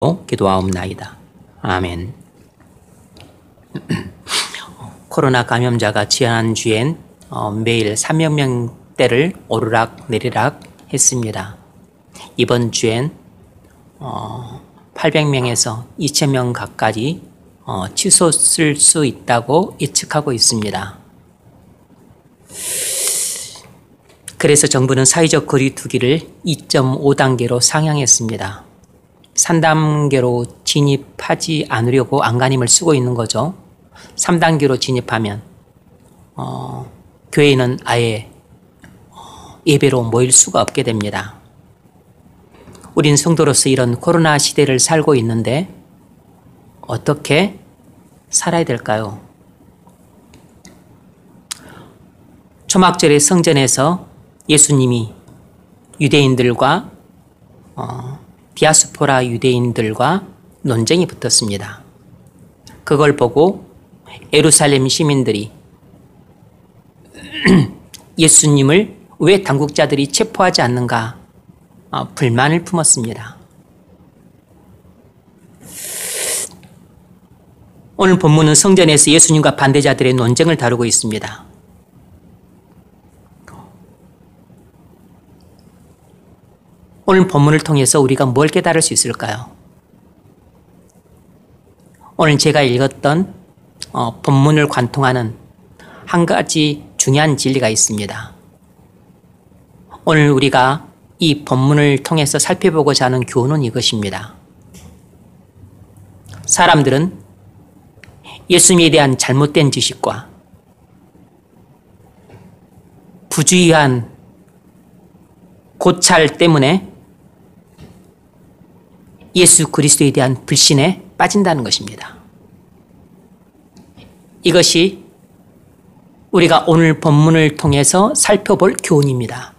기도하옵나이다. 아멘. 코로나 감염자가 지난주엔 매일 300명대를 오르락 내리락 했습니다. 이번 주엔 800명에서 2000명 가까이 치솟을 수 있다고 예측하고 있습니다. 그래서 정부는 사회적 거리두기를 2.5단계로 상향했습니다. 3단계로 진입하지 않으려고 안간힘을 쓰고 있는 거죠. 3단계로 진입하면 교회는 아예 예배로 모일 수가 없게 됩니다. 우린 성도로서 이런 코로나 시대를 살고 있는데 어떻게 살아야 될까요? 초막절의 성전에서 예수님이 유대인들과 디아스포라 유대인들과 논쟁이 붙었습니다. 그걸 보고 예루살렘 시민들이 예수님을 왜 당국자들이 체포하지 않는가 불만을 품었습니다. 오늘 본문은 성전에서 예수님과 반대자들의 논쟁을 다루고 있습니다. 오늘 본문을 통해서 우리가 뭘 깨달을 수 있을까요? 오늘 제가 읽었던 본문을 관통하는 한 가지 중요한 진리가 있습니다. 오늘 우리가 이 본문을 통해서 살펴보고자 하는 교훈은 이것입니다. 사람들은 예수님에 대한 잘못된 지식과 부주의한 고찰 때문에 예수 그리스도에 대한 불신에 빠진다는 것입니다. 이것이 우리가 오늘 본문을 통해서 살펴볼 교훈입니다.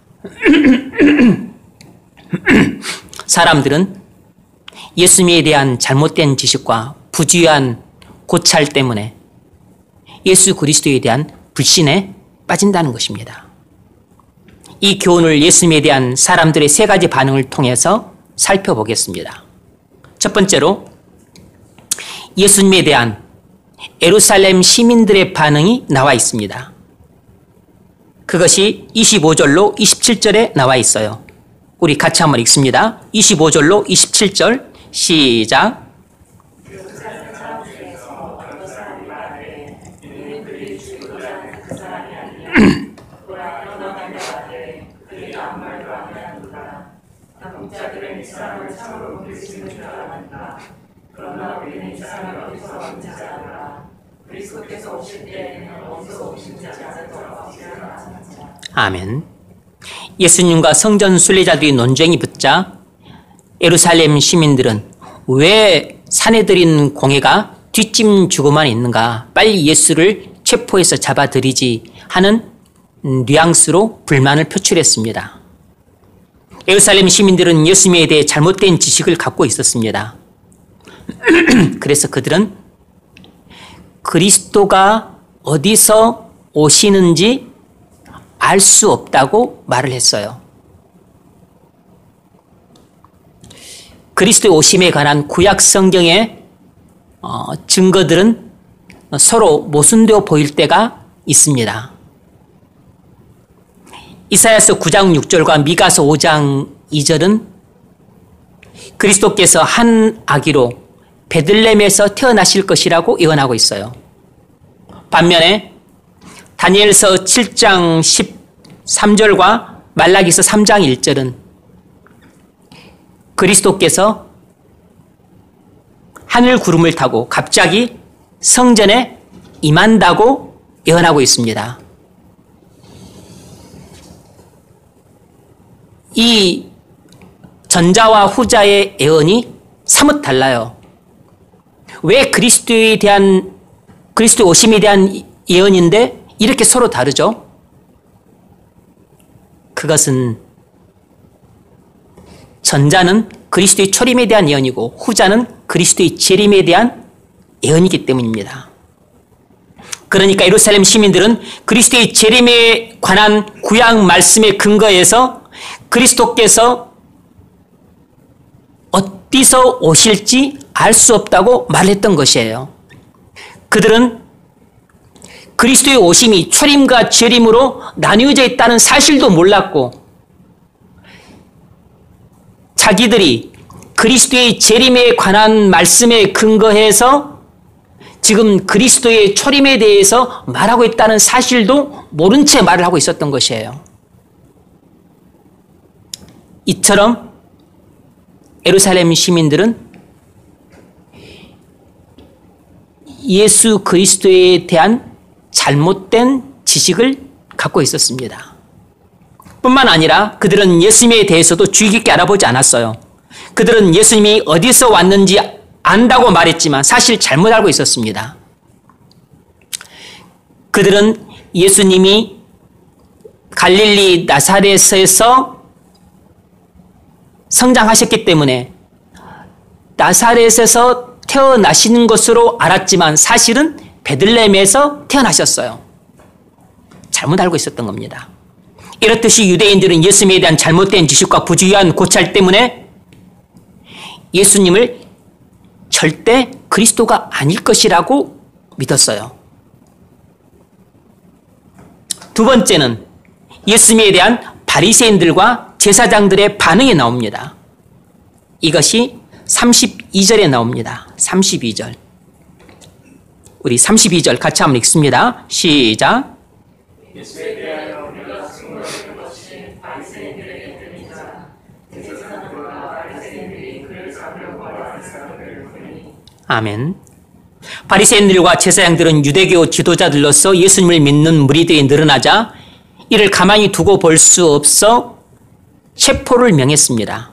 사람들은 예수님에 대한 잘못된 지식과 부주의한 고찰 때문에 예수 그리스도에 대한 불신에 빠진다는 것입니다. 이 교훈을 예수님에 대한 사람들의 세 가지 반응을 통해서 살펴보겠습니다. 첫 번째로 예수님에 대한 예루살렘 시민들의 반응이 나와 있습니다. 그것이 25절로 27절에 나와 있어요. 우리 같이 한번 읽습니다. 25절로 27절 시작. 아멘. 예수님과 성전 순례자들이 논쟁이 붙자 예루살렘 시민들은 왜 산에 들인 공회가 뒷짐 주고만 있는가, 빨리 예수를 체포해서 잡아들이지 하는 뉘앙스로 불만을 표출했습니다. 예루살렘 시민들은 예수님에 대해 잘못된 지식을 갖고 있었습니다. 그래서 그들은 그리스도가 어디서 오시는지 알 수 없다고 말을 했어요. 그리스도의 오심에 관한 구약 성경의 증거들은 서로 모순되어 보일 때가 있습니다. 이사야서 9장 6절과 미가서 5장 2절은 그리스도께서 한 아기로 베들레헴에서 태어나실 것이라고 예언하고 있어요. 반면에 다니엘서 7장 13절과 말라기서 3장 1절은 그리스도께서 하늘 구름을 타고 갑자기 성전에 임한다고 예언하고 있습니다. 이 전자와 후자의 예언이 사뭇 달라요. 왜 그리스도의 오심에 대한 예언인데 이렇게 서로 다르죠? 그것은 전자는 그리스도의 초림에 대한 예언이고 후자는 그리스도의 재림에 대한 예언이기 때문입니다. 그러니까 예루살렘 시민들은 그리스도의 재림에 관한 구약 말씀의 근거에서 그리스도께서 어디서 오실지 알 수 없다고 말했던 것이에요. 그들은 그리스도의 오심이 초림과 재림으로 나뉘어져 있다는 사실도 몰랐고, 자기들이 그리스도의 재림에 관한 말씀에 근거해서 지금 그리스도의 초림에 대해서 말하고 있다는 사실도 모른 채 말을 하고 있었던 것이에요. 이처럼 예루살렘 시민들은 예수 그리스도에 대한 잘못된 지식을 갖고 있었습니다. 뿐만 아니라 그들은 예수님에 대해서도 주의 깊게 알아보지 않았어요. 그들은 예수님이 어디서 왔는지 안다고 말했지만 사실 잘못 알고 있었습니다. 그들은 예수님이 갈릴리 나사렛에서 성장하셨기 때문에 나사렛에서 태어나시는 것으로 알았지만 사실은 베들레헴에서 태어나셨어요. 잘못 알고 있었던 겁니다. 이렇듯이 유대인들은 예수님에 대한 잘못된 지식과 부주의한 고찰 때문에 예수님을 절대 그리스도가 아닐 것이라고 믿었어요. 두 번째는 예수님에 대한 바리새인들과 제사장들의 반응이 나옵니다. 이것이 32절에 나옵니다. 32절. 우리 32절 같이 한번 읽습니다. 시작. 예수에 대하여 우리가 증거하는 것이 바리새인들에게 들리자 제사장들과 바리새인들이 그를 잡으려고 하는 사람들을 보니. 아멘. 바리새인들과 제사장들은 유대교 지도자들로서 예수님을 믿는 무리들이 늘어나자 이를 가만히 두고 볼 수 없어 체포를 명했습니다.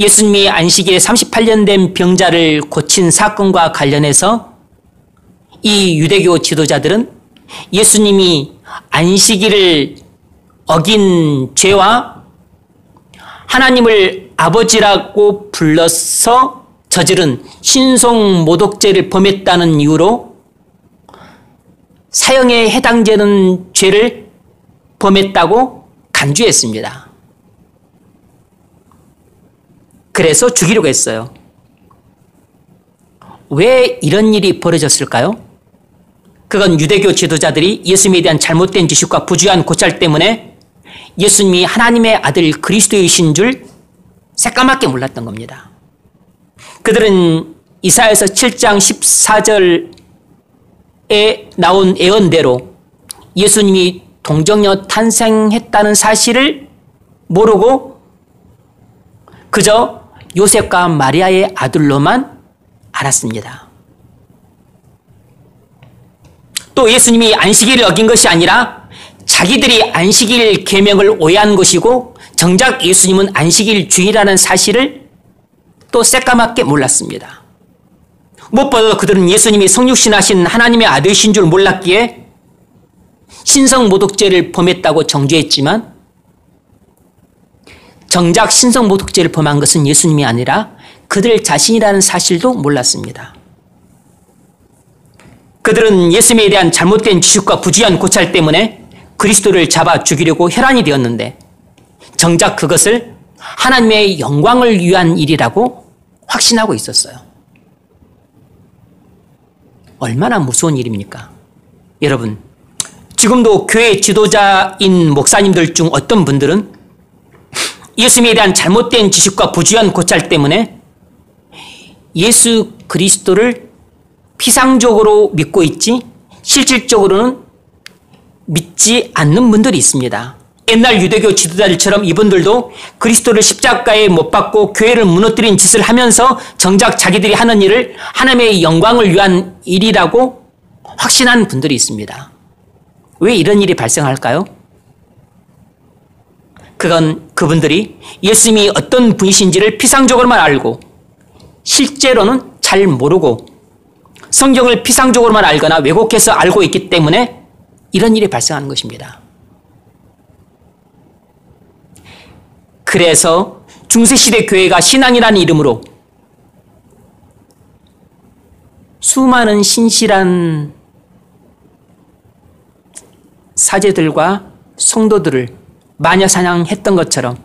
예수님이 안식일에 38년 된 병자를 고친 사건과 관련해서 이 유대교 지도자들은 예수님이 안식일을 어긴 죄와 하나님을 아버지라고 불러서 저지른 신성모독죄를 범했다는 이유로 사형에 해당되는 죄를 범했다고 간주했습니다. 그래서 죽이려고 했어요. 왜 이런 일이 벌어졌을까요? 그건 유대교 지도자들이 예수님에 대한 잘못된 지식과 부주의한 고찰 때문에 예수님이 하나님의 아들 그리스도이신 줄 새까맣게 몰랐던 겁니다. 그들은 이사야서 7장 14절에 나온 예언대로 예수님이 동정녀 탄생했다는 사실을 모르고 그저 요셉과 마리아의 아들로만 알았습니다. 또 예수님이 안식일을 어긴 것이 아니라 자기들이 안식일 계명을 오해한 것이고 정작 예수님은 안식일 주일이라는 사실을 또 새까맣게 몰랐습니다. 무엇보다도 그들은 예수님이 성육신하신 하나님의 아들이신 줄 몰랐기에 신성모독죄를 범했다고 정죄했지만 정작 신성모독죄를 범한 것은 예수님이 아니라 그들 자신이라는 사실도 몰랐습니다. 그들은 예수님에 대한 잘못된 지식과 부주의한 고찰 때문에 그리스도를 잡아 죽이려고 혈안이 되었는데 정작 그것을 하나님의 영광을 위한 일이라고 확신하고 있었어요. 얼마나 무서운 일입니까? 여러분, 지금도 교회 지도자인 목사님들 중 어떤 분들은 예수님에 대한 잘못된 지식과 부주의한 고찰 때문에 예수 그리스도를 피상적으로 믿고 있지 실질적으로는 믿지 않는 분들이 있습니다. 옛날 유대교 지도자들처럼 이분들도 그리스도를 십자가에 못 박고 교회를 무너뜨린 짓을 하면서 정작 자기들이 하는 일을 하나님의 영광을 위한 일이라고 확신한 분들이 있습니다. 왜 이런 일이 발생할까요? 그건 그분들이 예수님이 어떤 분이신지를 피상적으로만 알고 실제로는 잘 모르고 성경을 피상적으로만 알거나 왜곡해서 알고 있기 때문에 이런 일이 발생하는 것입니다. 그래서 중세시대 교회가 신앙이라는 이름으로 수많은 신실한 사제들과 성도들을 마녀사냥했던 것처럼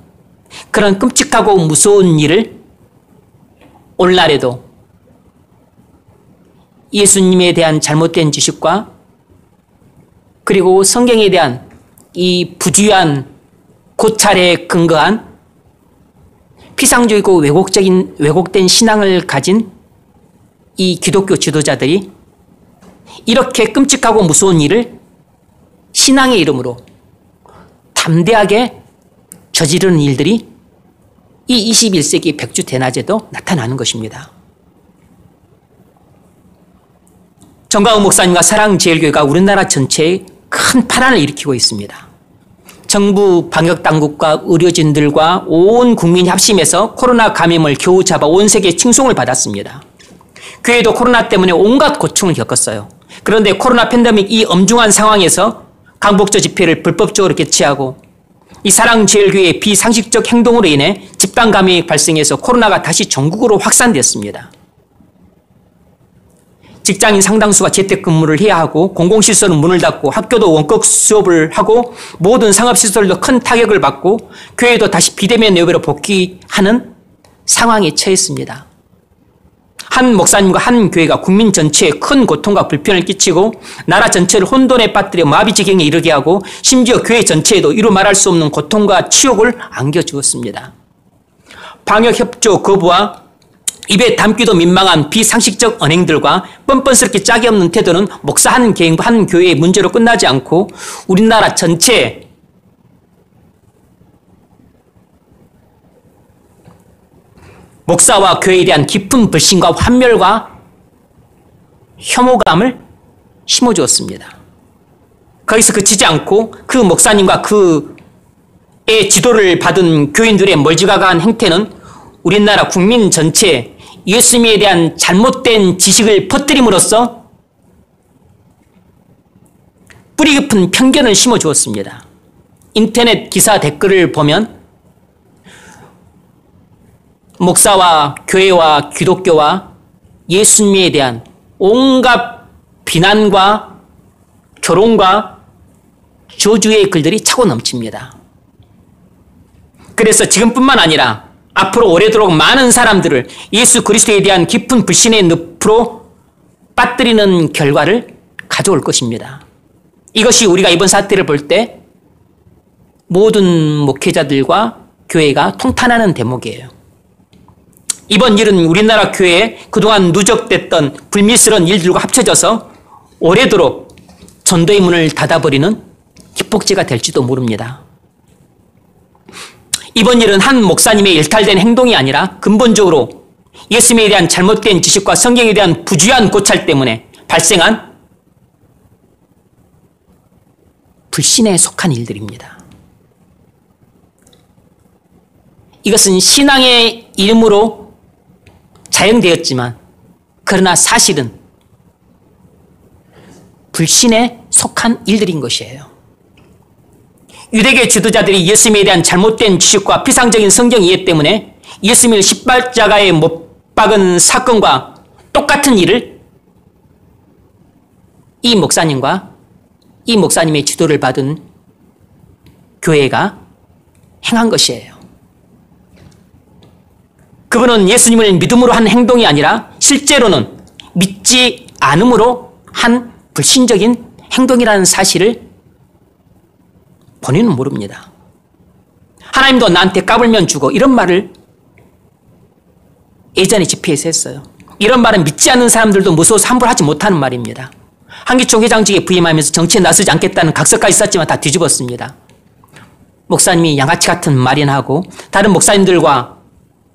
그런 끔찍하고 무서운 일을 오늘날에도 예수님에 대한 잘못된 지식과 그리고 성경에 대한 이 부주의한 고찰에 근거한 피상적이고 왜곡된 신앙을 가진 이 기독교 지도자들이 이렇게 끔찍하고 무서운 일을 신앙의 이름으로 담대하게 저지르는 일들이 이 21세기 백주 대낮에도 나타나는 것입니다. 정광훈 목사님과 사랑제일교회가 우리나라 전체에 큰 파란을 일으키고 있습니다. 정부 방역당국과 의료진들과 온 국민이 합심해서 코로나 감염을 겨우 잡아 온 세계의 칭송을 받았습니다. 교회도 코로나 때문에 온갖 고충을 겪었어요. 그런데 코로나 팬데믹 이 엄중한 상황에서 강복절 집회를 불법적으로 개최하고 이 사랑제일교회의 비상식적 행동으로 인해 집단 감염이 발생해서 코로나가 다시 전국으로 확산되었습니다. 직장인 상당수가 재택근무를 해야 하고 공공시설은 문을 닫고 학교도 원격 수업을 하고 모든 상업시설도 큰 타격을 받고 교회도 다시 비대면 예배로 복귀하는 상황에 처했습니다. 한 목사님과 한 교회가 국민 전체에 큰 고통과 불편을 끼치고 나라 전체를 혼돈에 빠뜨려 마비 지경에 이르게 하고 심지어 교회 전체에도 이루 말할 수 없는 고통과 치욕을 안겨주었습니다. 방역협조 거부와 입에 담기도 민망한 비상식적 언행들과 뻔뻔스럽게 짝이 없는 태도는 목사 한 개인과 한 교회의 문제로 끝나지 않고 우리나라 전체 목사와 교회에 대한 깊은 불신과 환멸과 혐오감을 심어주었습니다. 거기서 그치지 않고 그 목사님과 그의 지도를 받은 교인들의 멀지각한 행태는 우리나라 국민 전체에 예수님에 대한 잘못된 지식을 퍼뜨림으로써 뿌리 깊은 편견을 심어주었습니다. 인터넷 기사 댓글을 보면 목사와 교회와 기독교와 예수님에 대한 온갖 비난과 조롱과 저주의 글들이 차고 넘칩니다. 그래서 지금뿐만 아니라 앞으로 오래도록 많은 사람들을 예수 그리스도에 대한 깊은 불신의 늪으로 빠뜨리는 결과를 가져올 것입니다. 이것이 우리가 이번 사태를 볼 때 모든 목회자들과 교회가 통탄하는 대목이에요. 이번 일은 우리나라 교회에 그동안 누적됐던 불미스러운 일들과 합쳐져서 오래도록 전도의 문을 닫아버리는 기폭제가 될지도 모릅니다. 이번 일은 한 목사님의 일탈된 행동이 아니라 근본적으로 예수님에 대한 잘못된 지식과 성경에 대한 부주의한 고찰 때문에 발생한 불신에 속한 일들입니다. 이것은 신앙의 이름으로 자행되었지만 그러나 사실은 불신에 속한 일들인 것이에요. 유대계 지도자들이 예수님에 대한 잘못된 지식과 피상적인 성경 이해 때문에 예수님을 십자가에 못 박은 사건과 똑같은 일을 이 목사님과 이 목사님의 지도를 받은 교회가 행한 것이에요. 그분은 예수님을 믿음으로 한 행동이 아니라 실제로는 믿지 않음으로 한 불신적인 행동이라는 사실을 본인은 모릅니다. 하나님도 나한테 까불면 주고 이런 말을 예전에 집회에서 했어요. 이런 말은 믿지 않는 사람들도 무서워서 함부로 하지 못하는 말입니다. 한기총 회장직에 부임하면서 정치에 나서지 않겠다는 각서까지 썼지만 다 뒤집었습니다. 목사님이 양아치 같은 말이나 하고 다른 목사님들과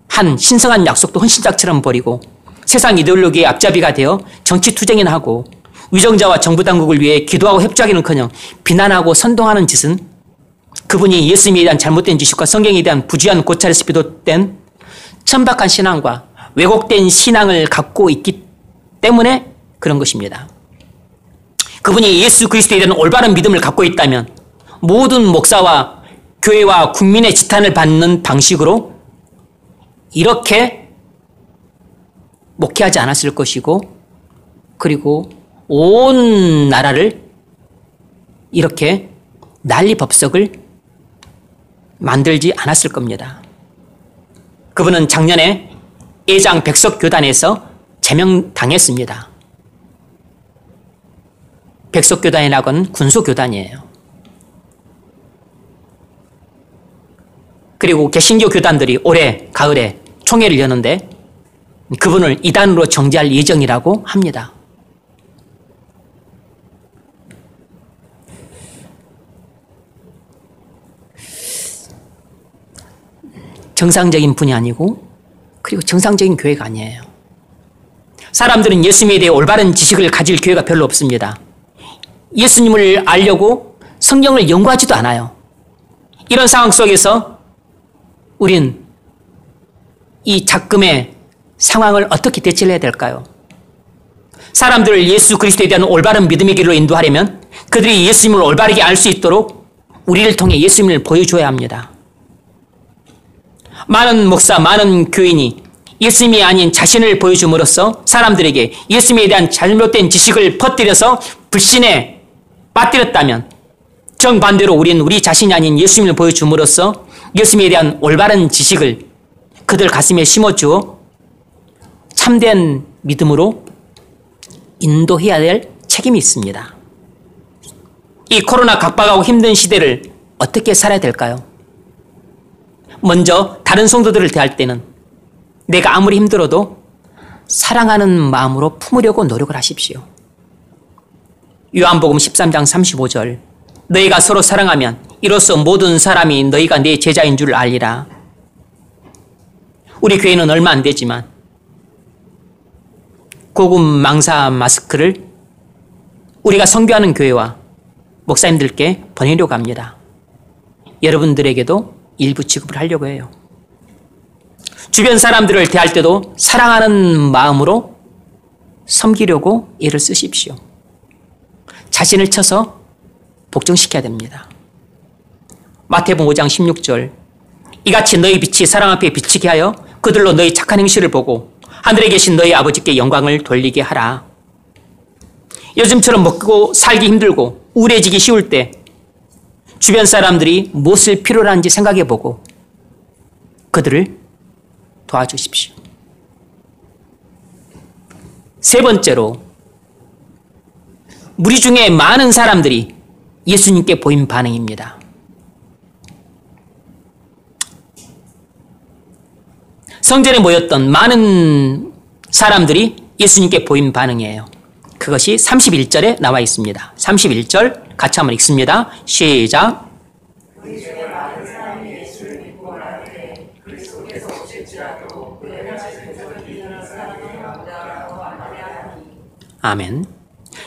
한 신성한 약속도 헌신짝처럼 버리고 세상 이데올로기의 앞잡이가 되어 정치 투쟁이나 하고 위정자와 정부 당국을 위해 기도하고 협조하기는커녕 비난하고 선동하는 짓은 그분이 예수님에 대한 잘못된 지식과 성경에 대한 부주의한 고찰에서 비롯된 천박한 신앙과 왜곡된 신앙을 갖고 있기 때문에 그런 것입니다. 그분이 예수 그리스도에 대한 올바른 믿음을 갖고 있다면 모든 목사와 교회와 국민의 지탄을 받는 방식으로 이렇게 목회하지 않았을 것이고 그리고 온 나라를 이렇게 난리법석을 만들지 않았을 겁니다. 그분은 작년에 예장 백석교단에서 제명당했습니다. 백석교단이라고는 군소교단이에요. 그리고 개신교 교단들이 올해 가을에 총회를 여는데 그분을 이단으로 정지할 예정이라고 합니다. 정상적인 분이 아니고 그리고 정상적인 교회가 아니에요. 사람들은 예수님에 대해 올바른 지식을 가질 교회가 별로 없습니다. 예수님을 알려고 성경을 연구하지도 않아요. 이런 상황 속에서 우린 이 작금의 상황을 어떻게 대처를 해야 될까요? 사람들을 예수 그리스도에 대한 올바른 믿음의 길로 인도하려면 그들이 예수님을 올바르게 알 수 있도록 우리를 통해 예수님을 보여줘야 합니다. 많은 목사, 많은 교인이 예수님이 아닌 자신을 보여줌으로써 사람들에게 예수님에 대한 잘못된 지식을 퍼뜨려서 불신에 빠뜨렸다면 정반대로 우리는 우리 자신이 아닌 예수님을 보여줌으로써 예수님에 대한 올바른 지식을 그들 가슴에 심어주어 참된 믿음으로 인도해야 될 책임이 있습니다. 이 코로나 각박하고 힘든 시대를 어떻게 살아야 될까요? 먼저 다른 성도들을 대할 때는 내가 아무리 힘들어도 사랑하는 마음으로 품으려고 노력을 하십시오. 요한복음 13장 35절 너희가 서로 사랑하면 이로써 모든 사람이 너희가 내 제자인 줄 알리라. 우리 교회는 얼마 안 되지만 고급 망사 마스크를 우리가 선교하는 교회와 목사님들께 보내려고 합니다. 여러분들에게도 일부 지급을 하려고 해요. 주변 사람들을 대할 때도 사랑하는 마음으로 섬기려고 애를 쓰십시오. 자신을 쳐서 복종시켜야 됩니다. 마태복음 5장 16절 이같이 너희 빛이 사람 앞에 비치게 하여 그들로 너희 착한 행실을 보고 하늘에 계신 너희 아버지께 영광을 돌리게 하라. 요즘처럼 먹고 살기 힘들고 우울해지기 쉬울 때 주변 사람들이 무엇을 필요로 하는지 생각해보고 그들을 도와주십시오. 세 번째로 무리 중에 많은 사람들이 예수님께 보인 반응입니다. 성전에 모였던 많은 사람들이 예수님께 보인 반응이에요. 그것이 31절에 나와 있습니다. 31절 같이 한번 읽습니다. 시작. 아멘.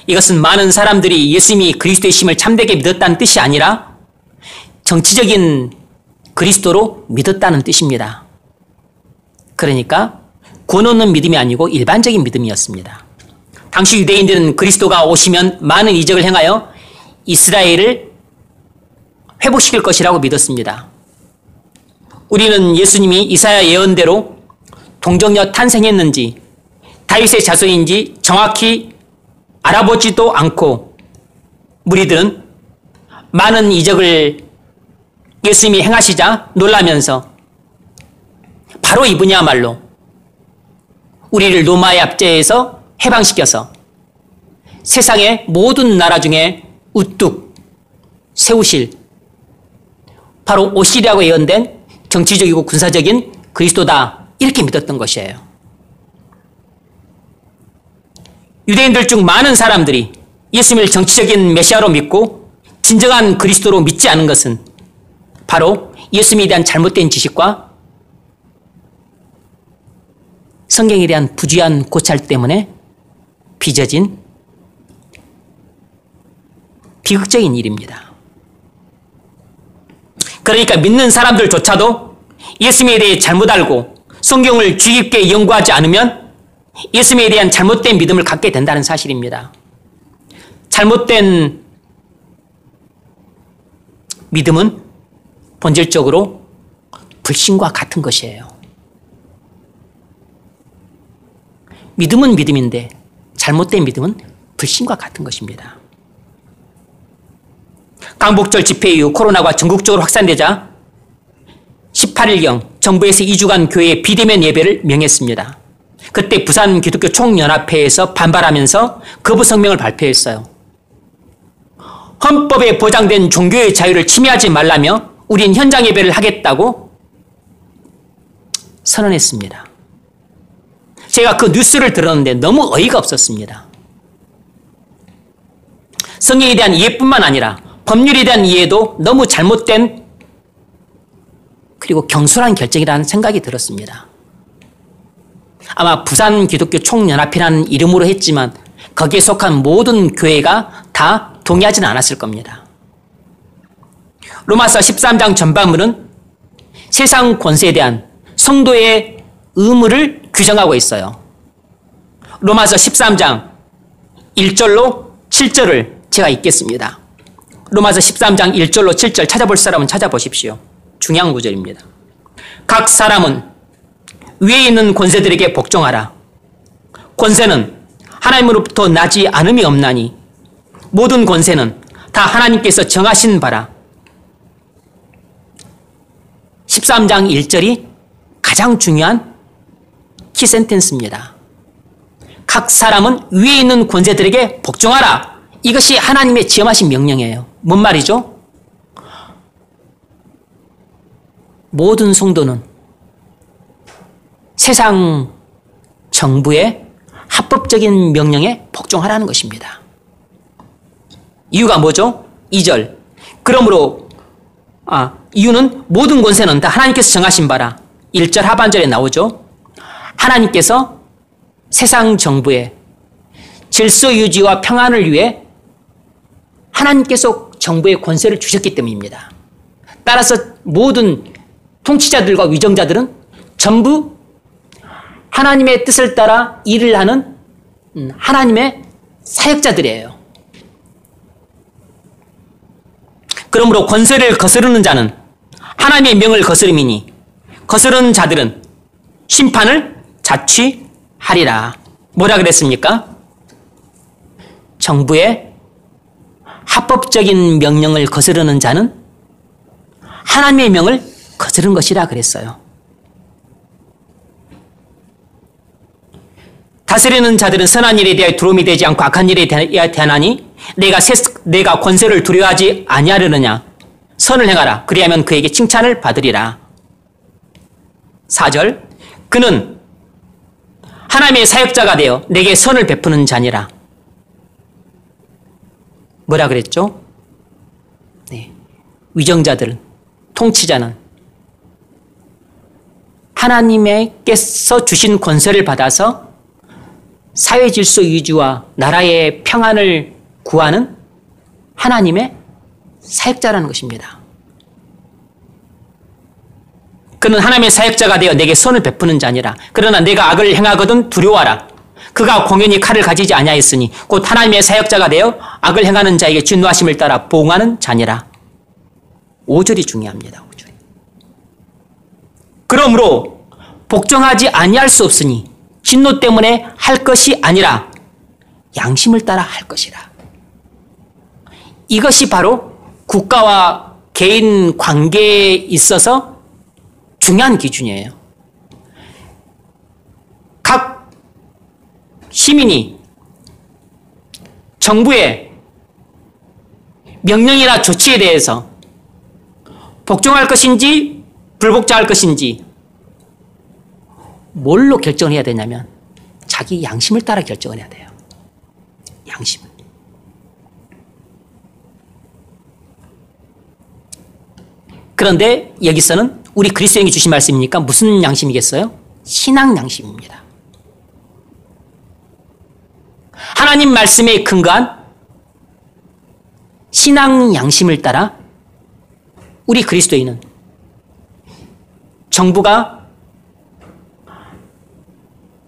이것은 많은 사람들이 예수님이 그리스도의 심을 참되게 믿었다는 뜻이 아니라 정치적인 그리스도로 믿었다는 뜻입니다. 그러니까 권 없는 믿음이 아니고 일반적인 믿음이었습니다. 당시 유대인들은 그리스도가 오시면 많은 이적을 행하여 이스라엘을 회복시킬 것이라고 믿었습니다. 우리는 예수님이 이사야 예언대로 동정녀 탄생했는지 다윗의 자손인지 정확히 알아보지도 않고 무리들은 많은 이적을 예수님이 행하시자 놀라면서 바로 이분이야말로 우리를 로마의 압제에서 해방시켜서 세상의 모든 나라 중에 우뚝 세우실 바로 오시리라고 예언된 정치적이고 군사적인 그리스도다 이렇게 믿었던 것이에요. 유대인들 중 많은 사람들이 예수님을 정치적인 메시아로 믿고 진정한 그리스도로 믿지 않은 것은 바로 예수님에 대한 잘못된 지식과 성경에 대한 부주의한 고찰 때문에 빚어진 비극적인 일입니다. 그러니까 믿는 사람들조차도 예수님에 대해 잘못 알고 성경을 주의 깊게 연구하지 않으면 예수님에 대한 잘못된 믿음을 갖게 된다는 사실입니다. 잘못된 믿음은 본질적으로 불신과 같은 것이에요. 믿음은 믿음인데 잘못된 믿음은 불신과 같은 것입니다. 강복절 집회 이후 코로나가 전국적으로 확산되자 18일경 정부에서 2주간 교회 비대면 예배를 명했습니다. 그때 부산 기독교 총연합회에서 반발하면서 거부 성명을 발표했어요. 헌법에 보장된 종교의 자유를 침해하지 말라며 우린 현장 예배를 하겠다고 선언했습니다. 제가 그 뉴스를 들었는데 너무 어이가 없었습니다. 성경에 대한 이해뿐만 아니라 법률에 대한 이해도 너무 잘못된 그리고 경솔한 결정이라는 생각이 들었습니다. 아마 부산 기독교 총연합회라는 이름으로 했지만 거기에 속한 모든 교회가 다 동의하지는 않았을 겁니다. 로마서 13장 전반부는 세상 권세에 대한 성도의 의무를 규정하고 있어요. 로마서 13장 1절로 7절을 제가 읽겠습니다. 로마서 13장 1절로 7절 찾아볼 사람은 찾아보십시오. 중요한 구절입니다. 각 사람은 위에 있는 권세들에게 복종하라. 권세는 하나님으로부터 나지 않음이 없나니 모든 권세는 다 하나님께서 정하신 바라. 13장 1절이 가장 중요한 키센텐스입니다. 각 사람은 위에 있는 권세들에게 복종하라. 이것이 하나님의 지엄하신 명령이에요. 뭔 말이죠? 모든 성도는 세상 정부의 합법적인 명령에 복종하라는 것입니다. 이유가 뭐죠? 2절. 그러므로 이유는 모든 권세는 다 하나님께서 정하신 바라. 1절 하반절에 나오죠. 하나님께서 세상 정부의 질서 유지와 평안을 위해 하나님께서 정부의 권세를 주셨기 때문입니다. 따라서 모든 통치자들과 위정자들은 전부 하나님의 뜻을 따라 일을 하는 하나님의 사역자들이에요. 그러므로 권세를 거스르는 자는 하나님의 명을 거스름이니 거스르는 자들은 심판을 자취하리라. 뭐라 그랬습니까? 정부의 합법적인 명령을 거스르는 자는 하나님의 명을 거스른 것이라 그랬어요. 다스리는 자들은 선한 일에 대하여 두려움이 되지 않고 악한 일에 대하여 대하나니 내가 권세를 두려워하지 아니하려느냐. 선을 행하라. 그리하면 그에게 칭찬을 받으리라. 4절. 그는 하나님의 사역자가 되어 내게 선을 베푸는 자니라. 뭐라 그랬죠? 네. 위정자들, 통치자는 하나님께서 주신 권세를 받아서 사회 질서 유지와 나라의 평안을 구하는 하나님의 사역자라는 것입니다. 그는 하나님의 사역자가 되어 내게 선을 베푸는 자니라. 그러나 내가 악을 행하거든 두려워하라. 그가 공연히 칼을 가지지 아니하였으니 곧 하나님의 사역자가 되어 악을 행하는 자에게 진노하심을 따라 보응하는 자니라. 5절이 중요합니다. 5절. 그러므로 복종하지 아니할 수 없으니 진노 때문에 할 것이 아니라 양심을 따라 할 것이라. 이것이 바로 국가와 개인 관계에 있어서 중요한 기준이에요. 각 시민이 정부의 명령이나 조치에 대해서 복종할 것인지 불복종할 것인지 뭘로 결정을 해야 되냐면 자기 양심을 따라 결정을 해야 돼요. 양심. 그런데 여기서는 우리 그리스도인이 주신 말씀이니까 무슨 양심이겠어요? 신앙 양심입니다. 하나님 말씀에 근거한 신앙 양심을 따라 우리 그리스도인은 정부가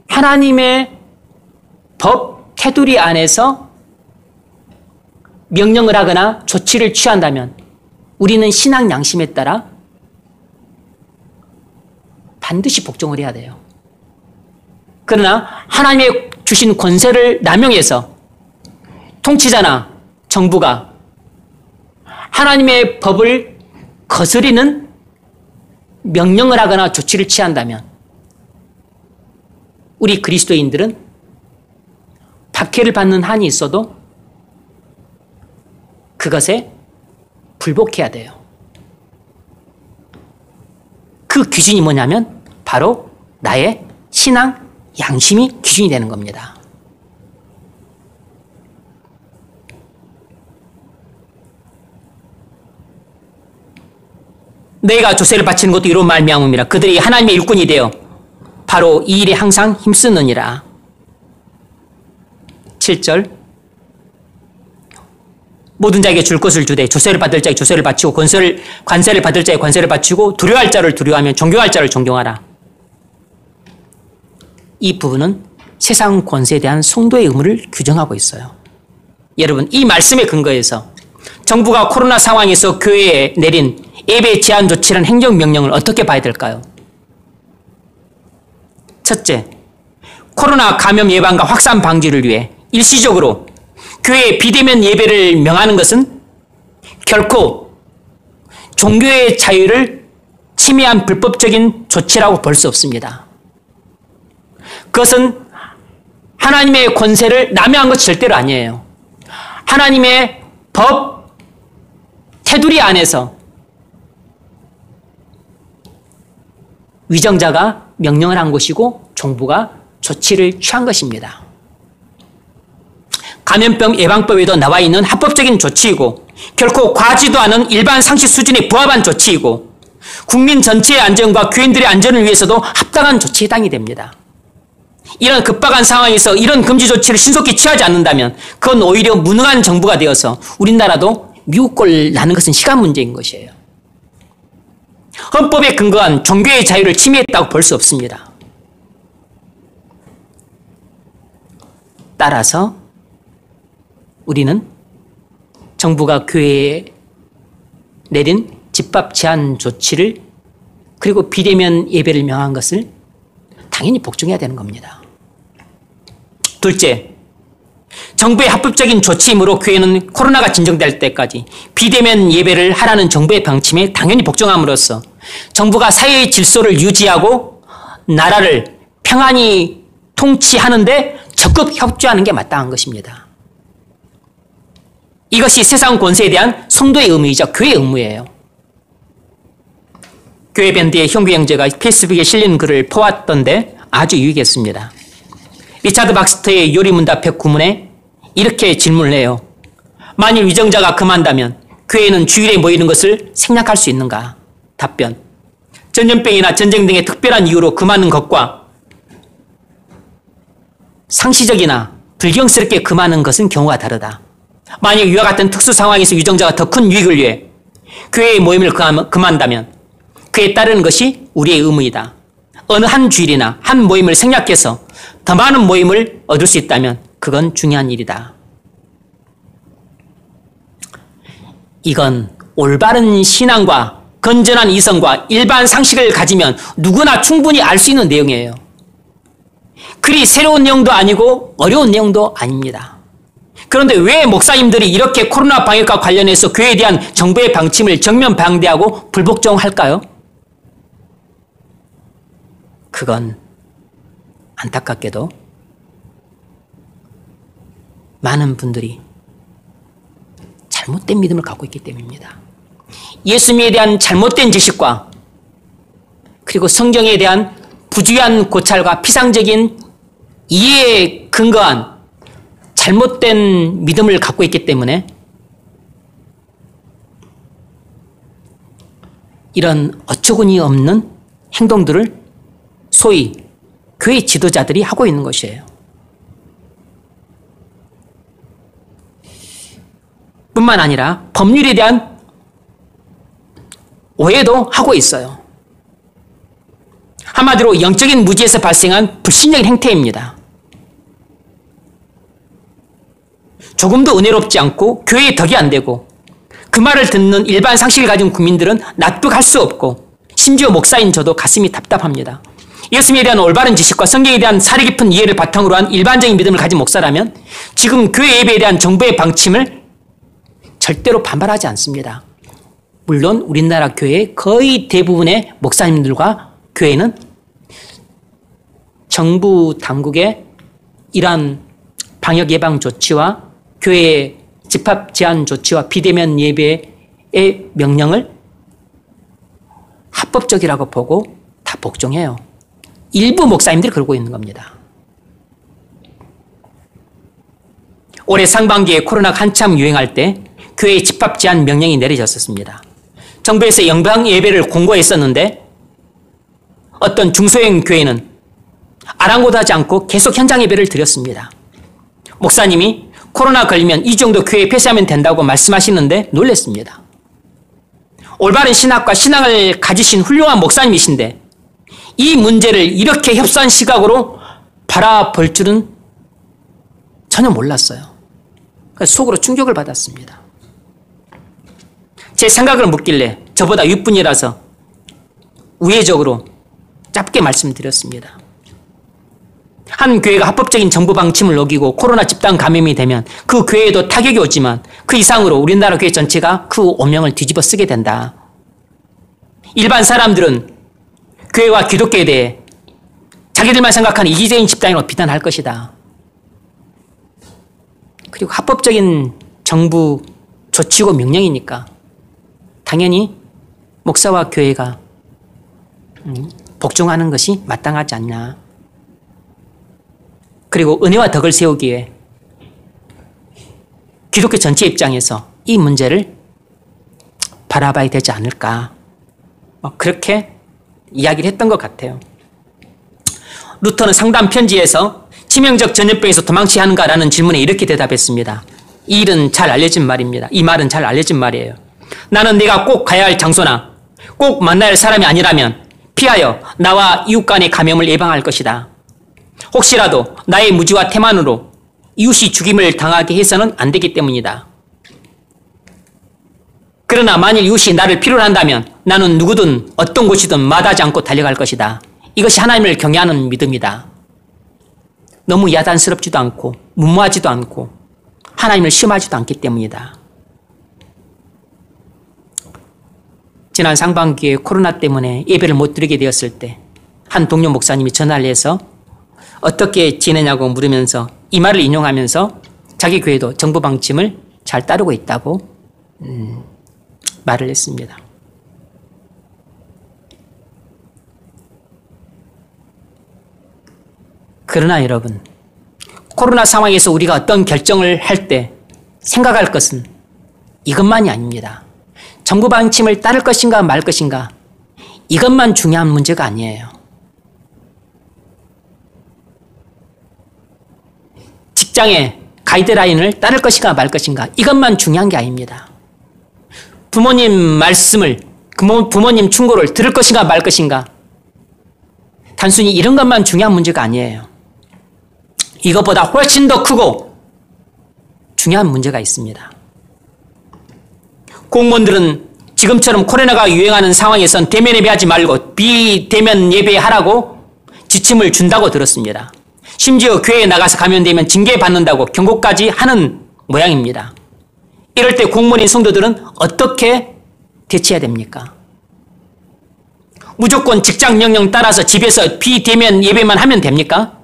하나님의 법 테두리 안에서 명령을 하거나 조치를 취한다면 우리는 신앙 양심에 따라 반드시 복종을 해야 돼요. 그러나 하나님의 주신 권세를 남용해서 통치자나 정부가 하나님의 법을 거스리는 명령을 하거나 조치를 취한다면 우리 그리스도인들은 박해를 받는 한이 있어도 그것에 불복해야 돼요. 그 기준이 뭐냐면 바로 나의 신앙 양심이 기준이 되는 겁니다. 너희가 조세를 바치는 것도 이로 말미암음이라. 그들이 하나님의 일꾼이 되어 바로 이 일에 항상 힘쓰느니라. 7절 모든 자에게 줄 것을 주되 조세를 받을 자에게 조세를 바치고 관세를 받을 자에게 관세를 바치고 두려워할 자를 두려워하며 존경할 자를 존경하라. 이 부분은 세상 권세에 대한 성도의 의무를 규정하고 있어요. 여러분, 이 말씀에 근거해서 정부가 코로나 상황에서 교회에 내린 예배 제한 조치라는 행정명령을 어떻게 봐야 될까요? 첫째, 코로나 감염 예방과 확산 방지를 위해 일시적으로 교회에 비대면 예배를 명하는 것은 결코 종교의 자유를 침해한 불법적인 조치라고 볼 수 없습니다. 그것은 하나님의 권세를 남용한 것 절대로 아니에요. 하나님의 법 테두리 안에서 위정자가 명령을 한 것이고 정부가 조치를 취한 것입니다. 감염병 예방법에도 나와 있는 합법적인 조치이고 결코 과하지도 않은 일반 상식 수준에 부합한 조치이고 국민 전체의 안전과 교인들의 안전을 위해서도 합당한 조치에 해당이 됩니다. 이런 급박한 상황에서 이런 금지 조치를 신속히 취하지 않는다면 그건 오히려 무능한 정부가 되어서 우리나라도 미국 꼴 나는 것은 시간 문제인 것이에요. 헌법에 근거한 종교의 자유를 침해했다고 볼 수 없습니다. 따라서 우리는 정부가 교회에 내린 집합 제한 조치를 그리고 비대면 예배를 명한 것을 당연히 복종해야 되는 겁니다. 둘째, 정부의 합법적인 조치이므로 교회는 코로나가 진정될 때까지 비대면 예배를 하라는 정부의 방침에 당연히 복종함으로써 정부가 사회의 질서를 유지하고 나라를 평안히 통치하는데 적극 협조하는 게 마땅한 것입니다. 이것이 세상 권세에 대한 성도의 의무이자 교회의 의무예요. 교회 밴드의 형규 형제가 페이스북에 실린 글을 퍼왔던데 아주 유익했습니다. 리차드 박스터의 요리문답 109문에 이렇게 질문을 해요. 만일 위정자가 금한다면 교회는 주일에 모이는 것을 생략할 수 있는가? 답변. 전염병이나 전쟁 등의 특별한 이유로 금하는 것과 상시적이나 불경스럽게 금하는 것은 경우가 다르다. 만약 이와 같은 특수 상황에서 위정자가 더 큰 유익을 위해 교회의 모임을 금한다면 그에 따르는 것이 우리의 의무이다. 어느 한 주일이나 한 모임을 생략해서 더 많은 모임을 얻을 수 있다면 그건 중요한 일이다. 이건 올바른 신앙과 건전한 이성과 일반 상식을 가지면 누구나 충분히 알 수 있는 내용이에요. 그리 새로운 내용도 아니고 어려운 내용도 아닙니다. 그런데 왜 목사님들이 이렇게 코로나 방역과 관련해서 교회에 대한 정부의 방침을 정면 방대하고 불복종할까요? 그건 안타깝게도 많은 분들이 잘못된 믿음을 갖고 있기 때문입니다. 예수님에 대한 잘못된 지식과 그리고 성경에 대한 부주의한 고찰과 피상적인 이해에 근거한 잘못된 믿음을 갖고 있기 때문에 이런 어처구니 없는 행동들을 소위 교회 지도자들이 하고 있는 것이에요. 뿐만 아니라 법률에 대한 오해도 하고 있어요. 한마디로 영적인 무지에서 발생한 불신적인 행태입니다. 조금도 은혜롭지 않고 교회에 덕이 안 되고 그 말을 듣는 일반 상식을 가진 국민들은 납득할 수 없고 심지어 목사인 저도 가슴이 답답합니다. 예수님에 대한 올바른 지식과 성경에 대한 사리 깊은 이해를 바탕으로 한 일반적인 믿음을 가진 목사라면 지금 교회 예배에 대한 정부의 방침을 절대로 반발하지 않습니다. 물론 우리나라 교회의 거의 대부분의 목사님들과 교회는 정부 당국의 이러한 방역 예방 조치와 교회의 집합 제한 조치와 비대면 예배의 명령을 합법적이라고 보고 다 복종해요. 일부 목사님들이 그러고 있는 겁니다. 올해 상반기에 코로나가 한참 유행할 때 교회의 집합 제한 명령이 내려졌었습니다. 정부에서 영방 예배를 공고했었는데 어떤 중소형 교회는 아랑곳하지 않고 계속 현장 예배를 드렸습니다. 목사님이 코로나 걸리면 이 정도 교회 폐쇄하면 된다고 말씀하시는데 놀랐습니다. 올바른 신학과 신앙을 가지신 훌륭한 목사님이신데 이 문제를 이렇게 협소한 시각으로 바라볼 줄은 전혀 몰랐어요. 그래서 속으로 충격을 받았습니다. 제 생각을 묻길래 저보다 윗분이라서 우회적으로 짧게 말씀드렸습니다. 한 교회가 합법적인 정부 방침을 어기고 코로나 집단 감염이 되면 그 교회에도 타격이 오지만 그 이상으로 우리나라 교회 전체가 그 오명을 뒤집어 쓰게 된다. 일반 사람들은 교회와 기독교에 대해 자기들만 생각하는 이기적인 집단으로 비난할 것이다. 그리고 합법적인 정부 조치고 명령이니까 당연히 목사와 교회가 복종하는 것이 마땅하지 않냐. 그리고 은혜와 덕을 세우기에 기독교 전체 입장에서 이 문제를 바라봐야 되지 않을까. 그렇게 이야기를 했던 것 같아요. 루터는 상담 편지에서 치명적 전염병에서 도망쳐야 하는가라는 질문에 이렇게 대답했습니다. 이 일은 잘 알려진 말입니다. 이 말은 잘 알려진 말이에요. 나는 내가 꼭 가야 할 장소나 꼭 만나야 할 사람이 아니라면 피하여 나와 이웃 간의 감염을 예방할 것이다. 혹시라도 나의 무지와 태만으로 이웃이 죽임을 당하게 해서는 안 되기 때문이다. 그러나 만일 이웃이 나를 필요로 한다면 나는 누구든 어떤 곳이든 마다하지 않고 달려갈 것이다. 이것이 하나님을 경외하는 믿음이다. 너무 야단스럽지도 않고 무모하지도 않고 하나님을 시험하지도 않기 때문이다. 지난 상반기에 코로나 때문에 예배를 못 드리게 되었을 때 한 동료 목사님이 전화를 해서 어떻게 지내냐고 물으면서 이 말을 인용하면서 자기 교회도 정부 방침을 잘 따르고 있다고 말을 했습니다. 그러나 여러분, 코로나 상황에서 우리가 어떤 결정을 할 때 생각할 것은 이것만이 아닙니다. 정부 방침을 따를 것인가 말 것인가 이것만 중요한 문제가 아니에요. 직장의 가이드라인을 따를 것인가 말 것인가 이것만 중요한 게 아닙니다. 부모님 말씀을 부모님 충고를 들을 것인가 말 것인가 단순히 이런 것만 중요한 문제가 아니에요. 이것보다 훨씬 더 크고 중요한 문제가 있습니다. 공무원들은 지금처럼 코로나가 유행하는 상황에선 대면 예배하지 말고 비대면 예배하라고 지침을 준다고 들었습니다. 심지어 교회에 나가서 감염되면 징계받는다고 경고까지 하는 모양입니다. 이럴 때 공무원인 성도들은 어떻게 대처해야 됩니까? 무조건 직장 명령 따라서 집에서 비대면 예배만 하면 됩니까?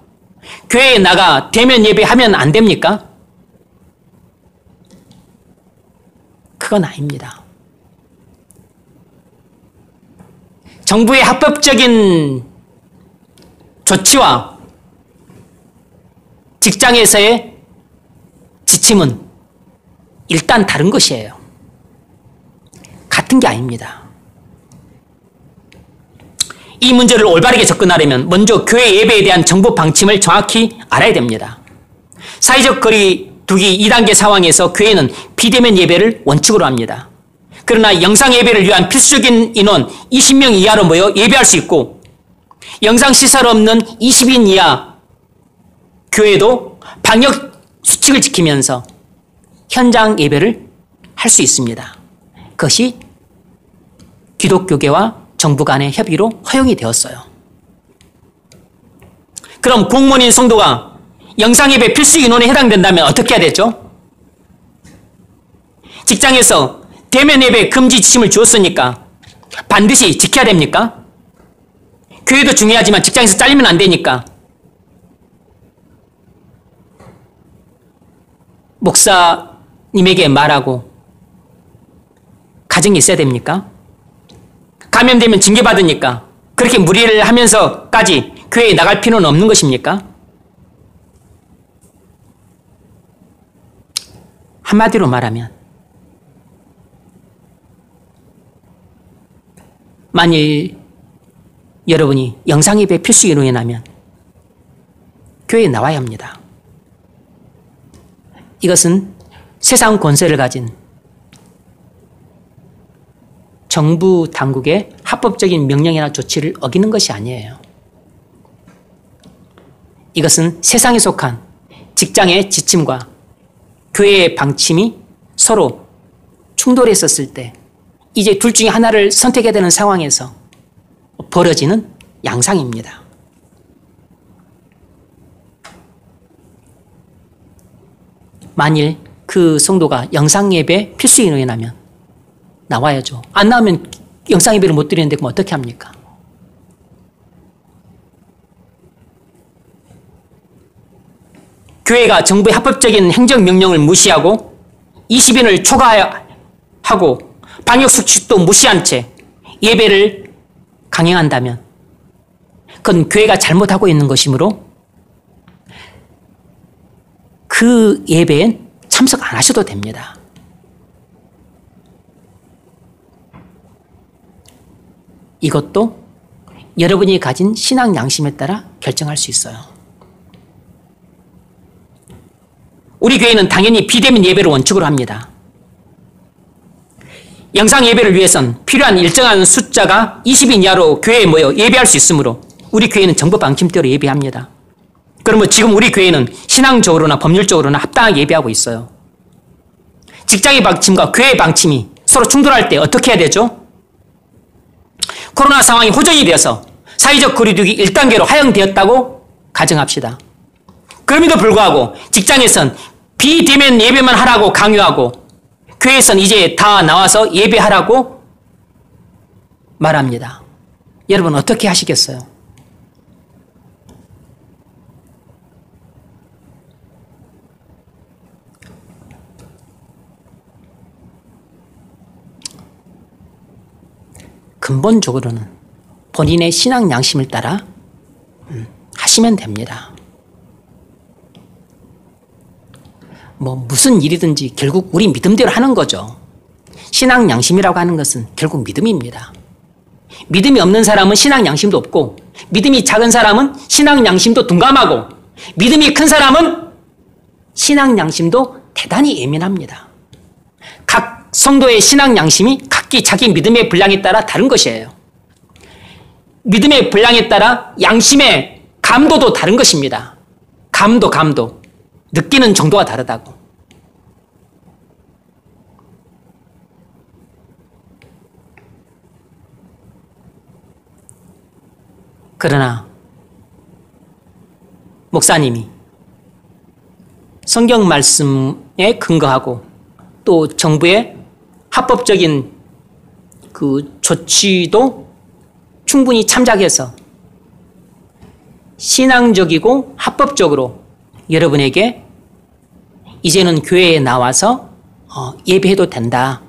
교회에 나가 대면 예배하면 안 됩니까? 그건 아닙니다. 정부의 합법적인 조치와 직장에서의 지침은 일단 다른 것이에요. 같은 게 아닙니다. 이 문제를 올바르게 접근하려면 먼저 교회 예배에 대한 정부 방침을 정확히 알아야 됩니다. 사회적 거리 두기 2단계 상황에서 교회는 비대면 예배를 원칙으로 합니다. 그러나 영상 예배를 위한 필수적인 인원 20명 이하로 모여 예배할 수 있고 영상 시설 없는 20인 이하 교회도 방역 수칙을 지키면서 현장 예배를 할 수 있습니다. 그것이 기독교계와 정부 간의 협의로 허용이 되었어요. 그럼 공무원인 성도가 영상 예배 필수 인원에 해당된다면 어떻게 해야 되죠? 직장에서 대면 예배 금지 지침을 주었으니까 반드시 지켜야 됩니까? 교회도 중요하지만 직장에서 잘리면 안 되니까 목사님에게 말하고 가정이 있어야 됩니까? 감염되면 징계받으니까 그렇게 무리를 하면서까지 교회에 나갈 필요는 없는 것입니까? 한마디로 말하면 만일 여러분이 영상예배 필수 이론이라면 교회에 나와야 합니다. 이것은 세상 권세를 가진 정부 당국의 합법적인 명령이나 조치를 어기는 것이 아니에요. 이것은 세상에 속한 직장의 지침과 교회의 방침이 서로 충돌했었을 때 이제 둘 중에 하나를 선택해야 되는 상황에서 벌어지는 양상입니다. 만일 그 성도가 영상예배 필수 인원이라면 나와야죠. 안 나오면 영상예배를 못 드리는데 그럼 어떻게 합니까? 교회가 정부의 합법적인 행정명령을 무시하고 20인을 초과하고 방역수칙도 무시한 채 예배를 강행한다면 그건 교회가 잘못하고 있는 것이므로 그 예배엔 참석 안 하셔도 됩니다. 이것도 여러분이 가진 신앙 양심에 따라 결정할 수 있어요. 우리 교회는 당연히 비대면 예배를 원칙으로 합니다. 영상 예배를 위해선 필요한 일정한 숫자가 20인 이하로 교회에 모여 예배할 수 있으므로 우리 교회는 정부 방침대로 예배합니다. 그러면 지금 우리 교회는 신앙적으로나 법률적으로나 합당하게 예배하고 있어요. 직장의 방침과 교회의 방침이 서로 충돌할 때 어떻게 해야 되죠? 코로나 상황이 호전이 되어서 사회적 거리두기 1단계로 하향되었다고 가정합시다. 그럼에도 불구하고 직장에선 비대면 예배만 하라고 강요하고 교회에선 이제 다 나와서 예배하라고 말합니다. 여러분 어떻게 하시겠어요? 근본적으로는 본인의 신앙 양심을 따라 하시면 됩니다. 무슨 일이든지 결국 우리 믿음대로 하는 거죠. 신앙 양심이라고 하는 것은 결국 믿음입니다. 믿음이 없는 사람은 신앙 양심도 없고 믿음이 작은 사람은 신앙 양심도 둔감하고 믿음이 큰 사람은 신앙 양심도 대단히 예민합니다. 각 성도의 신앙 양심이 각기 자기 믿음의 분량에 따라 다른 것이에요. 믿음의 분량에 따라 양심의 감도도 다른 것입니다. 감도. 느끼는 정도가 다르다고. 그러나 목사님이 성경 말씀에 근거하고 또 정부의 합법적인 그 조치도 충분히 참작해서 신앙적이고 합법적으로 여러분에게 이제는 교회에 나와서 예배해도 된다.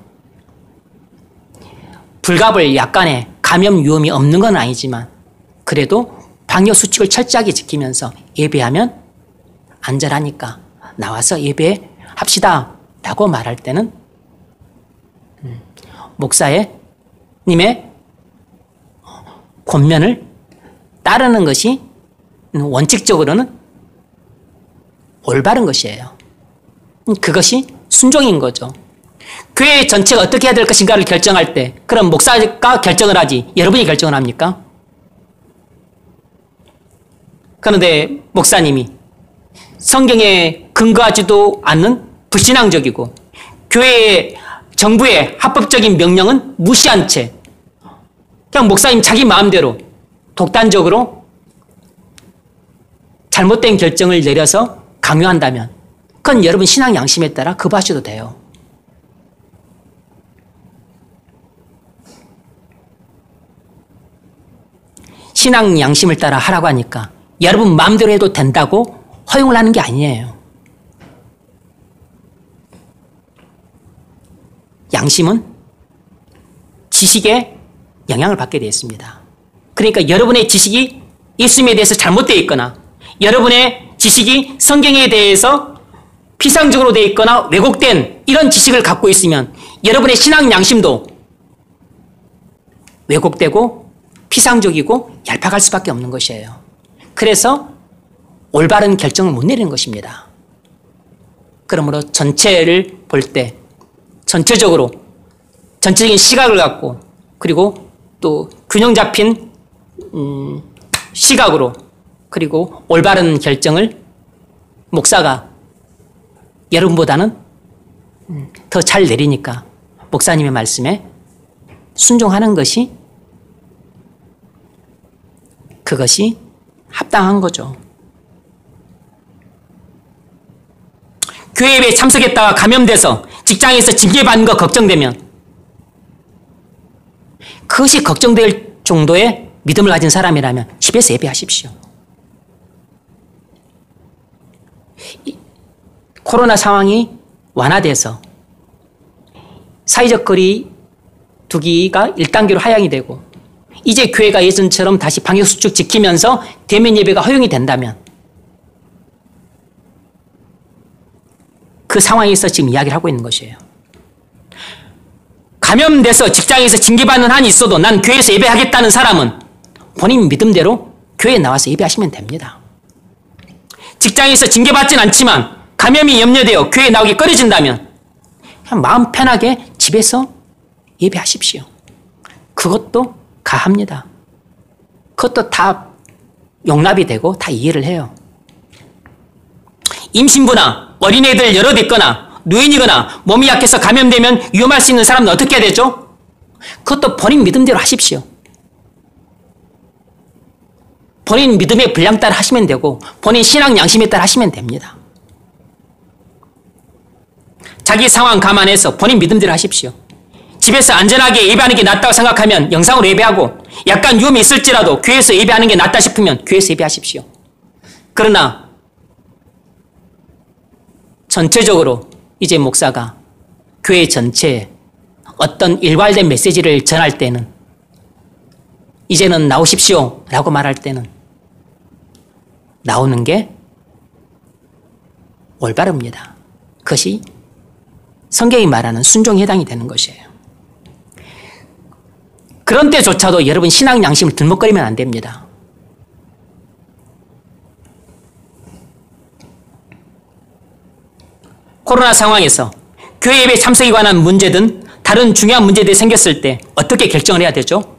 불가불 약간의 감염 위험이 없는 건 아니지만 그래도 방역수칙을 철저하게 지키면서 예배하면 안전하니까 나와서 예배합시다 라고 말할 때는 목사님의 권면을 따르는 것이 원칙적으로는 올바른 것이에요. 그것이 순종인 거죠. 교회 전체가 어떻게 해야 될 것인가를 결정할 때 그럼 목사가 결정을 하지 여러분이 결정을 합니까? 그런데 목사님이 성경에 근거하지도 않는 불신앙적이고 교회의 정부의 합법적인 명령은 무시한 채 그냥 목사님 자기 마음대로 독단적으로 잘못된 결정을 내려서 강요한다면 그건 여러분 신앙 양심에 따라 거부하셔도 돼요. 신앙 양심을 따라 하라고 하니까 여러분 마음대로 해도 된다고 허용을 하는 게 아니에요. 양심은 지식에 영향을 받게 되어 있습니다. 그러니까 여러분의 지식이 예수님에 대해서 잘못되어 있거나 여러분의 지식이 성경에 대해서 피상적으로 되어 있거나 왜곡된 이런 지식을 갖고 있으면 여러분의 신앙 양심도 왜곡되고 피상적이고 얄팍할 수밖에 없는 것이에요. 그래서 올바른 결정을 못 내리는 것입니다. 그러므로 전체를 볼 때 전체적으로 전체적인 시각을 갖고 그리고 또 균형 잡힌 시각으로 그리고 올바른 결정을 목사가 여러분보다는 더 잘 내리니까 목사님의 말씀에 순종하는 것이 그것이 합당한 거죠. 교회 예배에 참석했다가 감염돼서 직장에서 징계받는 거 걱정되면 그것이 걱정될 정도의 믿음을 가진 사람이라면 집에서 예배하십시오. 코로나 상황이 완화돼서 사회적 거리 두기가 1단계로 하향이 되고 이제 교회가 예전처럼 다시 방역수칙 지키면서 대면 예배가 허용이 된다면 그 상황에서 지금 이야기를 하고 있는 것이에요. 감염돼서 직장에서 징계받는 한이 있어도 난 교회에서 예배하겠다는 사람은 본인 믿음대로 교회에 나와서 예배하시면 됩니다. 직장에서 징계받진 않지만 감염이 염려되어 교회에 나오기 꺼려진다면 그냥 마음 편하게 집에서 예배하십시오. 그것도 가합니다. 그것도 다 용납이 되고 다 이해를 해요. 임신부나 어린애들 여럿 있거나 노인이거나 몸이 약해서 감염되면 위험할 수 있는 사람은 어떻게 해야 되죠? 그것도 본인 믿음대로 하십시오. 본인 믿음의 분량 따라 하시면 되고 본인 신앙 양심에 따라 하시면 됩니다. 자기 상황 감안해서 본인 믿음대로 하십시오. 집에서 안전하게 예배하는 게 낫다고 생각하면 영상으로 예배하고 약간 위험이 있을지라도 교회에서 예배하는 게 낫다 싶으면 교회에서 예배하십시오. 그러나 전체적으로 이제 목사가 교회 전체에 어떤 일괄된 메시지를 전할 때는 이제는 나오십시오 라고 말할 때는 나오는 게 올바릅니다. 그것이 성경이 말하는 순종에 해당이 되는 것이에요. 그런 때조차도 여러분 신앙 양심을 들먹거리면 안 됩니다. 코로나 상황에서 교회 예배 참석에 관한 문제든 다른 중요한 문제들이 생겼을 때 어떻게 결정을 해야 되죠?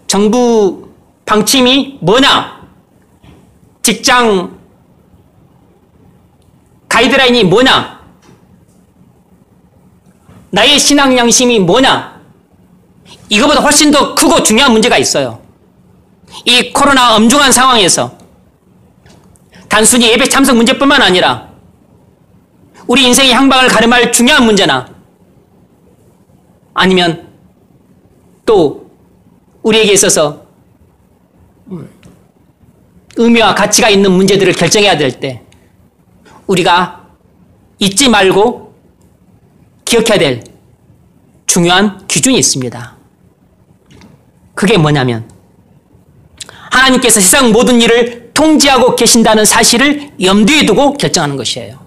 정부 방침이 뭐냐? 직장 가이드라인이 뭐냐? 나의 신앙 양심이 뭐냐? 이거보다 훨씬 더 크고 중요한 문제가 있어요. 이 코로나 엄중한 상황에서 단순히 예배 참석 문제뿐만 아니라 우리 인생의 향방을 가름할 중요한 문제나 아니면 또 우리에게 있어서 의미와 가치가 있는 문제들을 결정해야 될 때 우리가 잊지 말고 기억해야 될 중요한 기준이 있습니다. 그게 뭐냐면 하나님께서 세상 모든 일을 통제하고 계신다는 사실을 염두에 두고 결정하는 것이에요.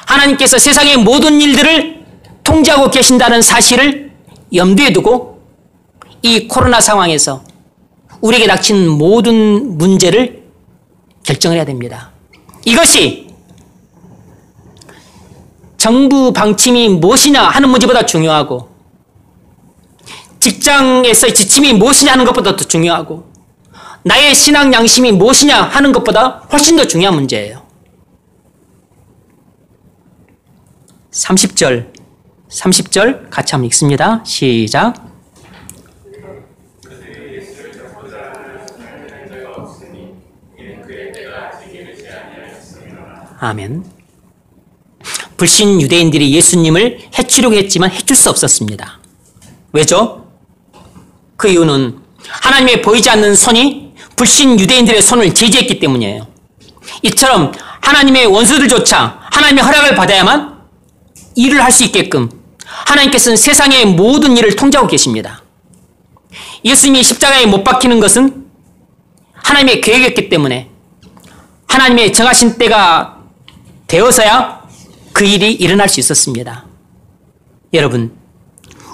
하나님께서 세상의 모든 일들을 통제하고 계신다는 사실을 염두에 두고 이 코로나 상황에서 우리에게 닥친 모든 문제를 결정을 해야 됩니다. 이것이 정부 방침이 무엇이냐 하는 문제보다 중요하고 직장에서의 지침이 무엇이냐 하는 것보다 더 중요하고 나의 신앙 양심이 무엇이냐 하는 것보다 훨씬 더 중요한 문제예요. 30절 같이 한번 읽습니다. 시작. 아멘. 불신 유대인들이 예수님을 해치려고 했지만 해칠 수 없었습니다. 왜죠? 그 이유는 하나님의 보이지 않는 손이 불신 유대인들의 손을 제지했기 때문이에요. 이처럼 하나님의 원수들조차 하나님의 허락을 받아야만 일을 할 수 있게끔 하나님께서는 세상의 모든 일을 통제하고 계십니다. 예수님이 십자가에 못 박히는 것은 하나님의 계획이었기 때문에 하나님의 정하신 때가 되어서야 그 일이 일어날 수 있었습니다. 여러분,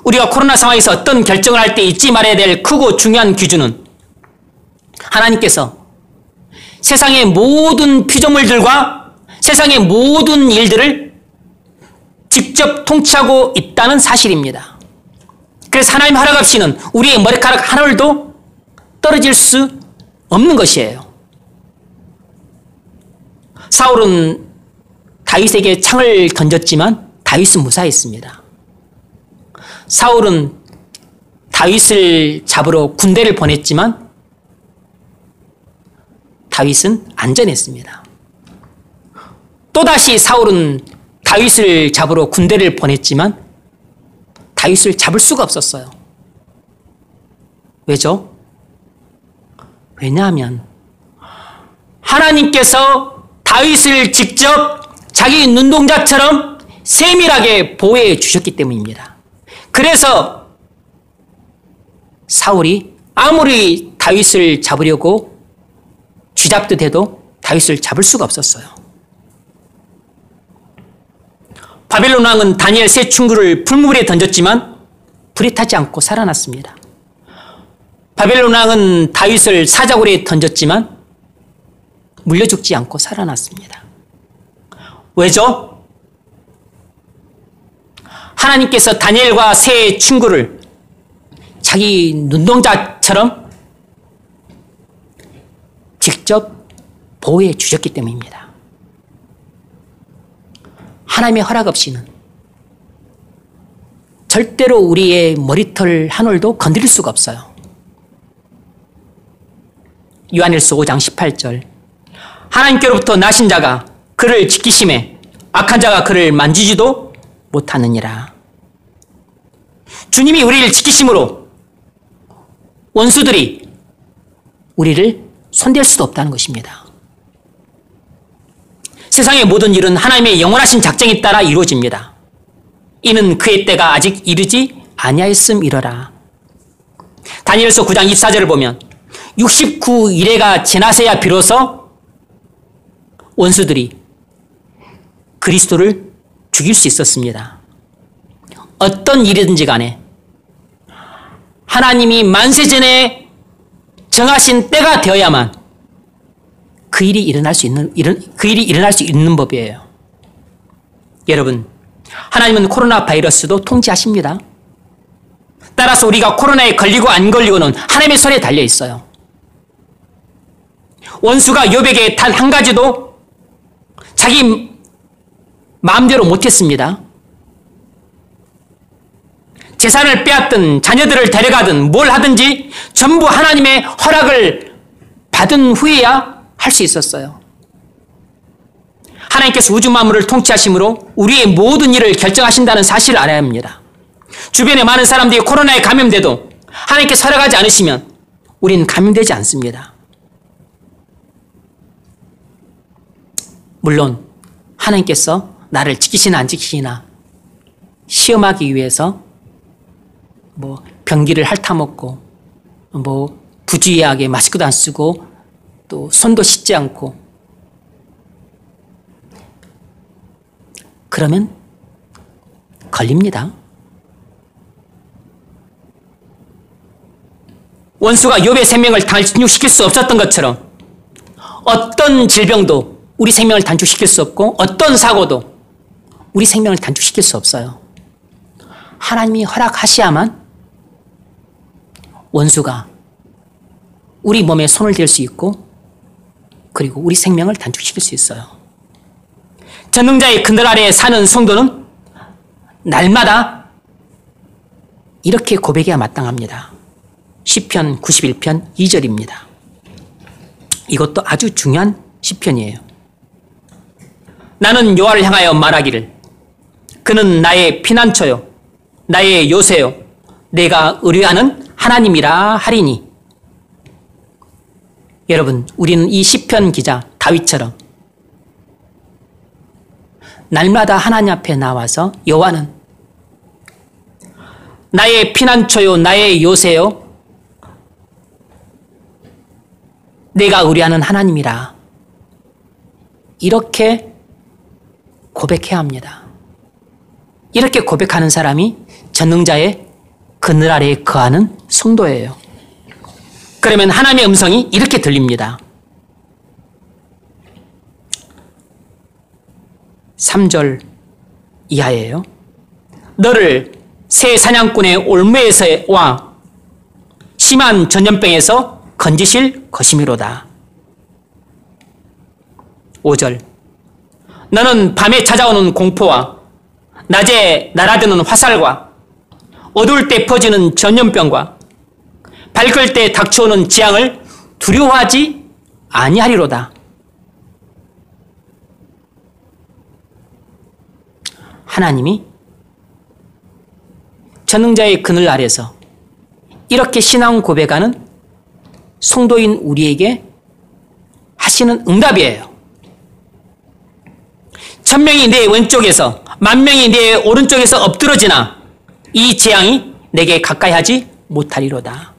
우리가 코로나 상황에서 어떤 결정을 할 때 잊지 말아야 될 크고 중요한 기준은 하나님께서 세상의 모든 피조물들과 세상의 모든 일들을 직접 통치하고 있다는 사실입니다. 그래서 하나님 허락 없이는 우리의 머리카락 한 올도 떨어질 수 없는 것이에요. 사울은 다윗에게 창을 던졌지만 다윗은 무사했습니다. 사울은 다윗을 잡으러 군대를 보냈지만 다윗은 안전했습니다. 또다시 사울은 다윗을 잡으러 군대를 보냈지만 다윗을 잡을 수가 없었어요. 왜죠? 왜냐하면 하나님께서 다윗을 직접 자기 눈동자처럼 세밀하게 보호해 주셨기 때문입니다. 그래서 사울이 아무리 다윗을 잡으려고 쥐잡듯 해도 다윗을 잡을 수가 없었어요. 바벨론 왕은 다니엘 세 친구를 불물에 던졌지만 불에 타지 않고 살아났습니다. 바벨론 왕은 다윗을 사자굴에 던졌지만 물려 죽지 않고 살아났습니다. 왜죠? 하나님께서 다니엘과 세 친구를 자기 눈동자처럼 직접 보호해 주셨기 때문입니다. 하나님의 허락 없이는 절대로 우리의 머리털 한 올도 건드릴 수가 없어요. 요한일서 5장 18절 하나님께로부터 나신 자가 그를 지키심에 악한 자가 그를 만지지도 못하느니라. 주님이 우리를 지키심으로 원수들이 우리를 손댈 수도 없다는 것입니다. 세상의 모든 일은 하나님의 영원하신 작정에 따라 이루어집니다. 이는 그의 때가 아직 이르지 아니하였음이러라. 다니엘서 9장 24절을 보면 69일에가 지나서야 비로소 원수들이 그리스도를 죽일 수 있었습니다. 어떤 일이든지 간에 하나님이 만세전에 정하신 때가 되어야만 그 일이 일어날 수 있는 법이에요. 여러분, 하나님은 코로나 바이러스도 통제하십니다. 따라서 우리가 코로나에 걸리고 안 걸리고는 하나님의 손에 달려 있어요. 원수가 욥에게 단 한 가지도 자기 마음대로 못했습니다. 재산을 빼앗든 자녀들을 데려가든 뭘 하든지 전부 하나님의 허락을 받은 후에야 할 수 있었어요. 하나님께서 우주 만물을 통치하심으로 우리의 모든 일을 결정하신다는 사실을 알아야 합니다. 주변에 많은 사람들이 코로나에 감염돼도 하나님께서 허락하지 않으시면 우리는 감염되지 않습니다. 물론 하나님께서 나를 지키시나 안 지키시나 시험하기 위해서 변기를 핥아먹고 부주의하게 마스크도 안 쓰고 또 손도 씻지 않고 그러면 걸립니다. 원수가 욥의 생명을 단축시킬 수 없었던 것처럼 어떤 질병도 우리 생명을 단축시킬 수 없고 어떤 사고도 우리 생명을 단축시킬 수 없어요. 하나님이 허락하셔야만 원수가 우리 몸에 손을 댈 수 있고 그리고 우리 생명을 단축시킬 수 있어요. 전능자의 그늘 아래에 사는 성도는 날마다 이렇게 고백해야 마땅합니다. 시편 91편 2절입니다. 이것도 아주 중요한 시편이에요. 나는 여호와를 향하여 말하기를 그는 나의 피난처요 나의 요새요 내가 의뢰하는 하나님이라 하리니. 여러분, 우리는 이 시편 기자 다윗처럼 날마다 하나님 앞에 나와서 여호와는 나의 피난처요, 나의 요새요, 내가 의뢰하는 하나님이라, 이렇게 고백해야 합니다. 이렇게 고백하는 사람이 전능자의 그늘 아래에 거하는 성도예요. 그러면 하나님의 음성이 이렇게 들립니다. 3절 이하예요. 너를 새 사냥꾼의 올무에서와 심한 전염병에서 건지실 것이미로다. 5절 너는 밤에 찾아오는 공포와 낮에 날아드는 화살과 어두울 때 퍼지는 전염병과 밝을 때 닥쳐오는 재앙을 두려워하지 아니하리로다. 하나님이 전능자의 그늘 아래서 이렇게 신앙 고백하는 성도인 우리에게 하시는 응답이에요. 1000명이 내 왼쪽에서 10,000명이 내 오른쪽에서 엎드러지나 이 재앙이 내게 가까이 하지 못하리로다.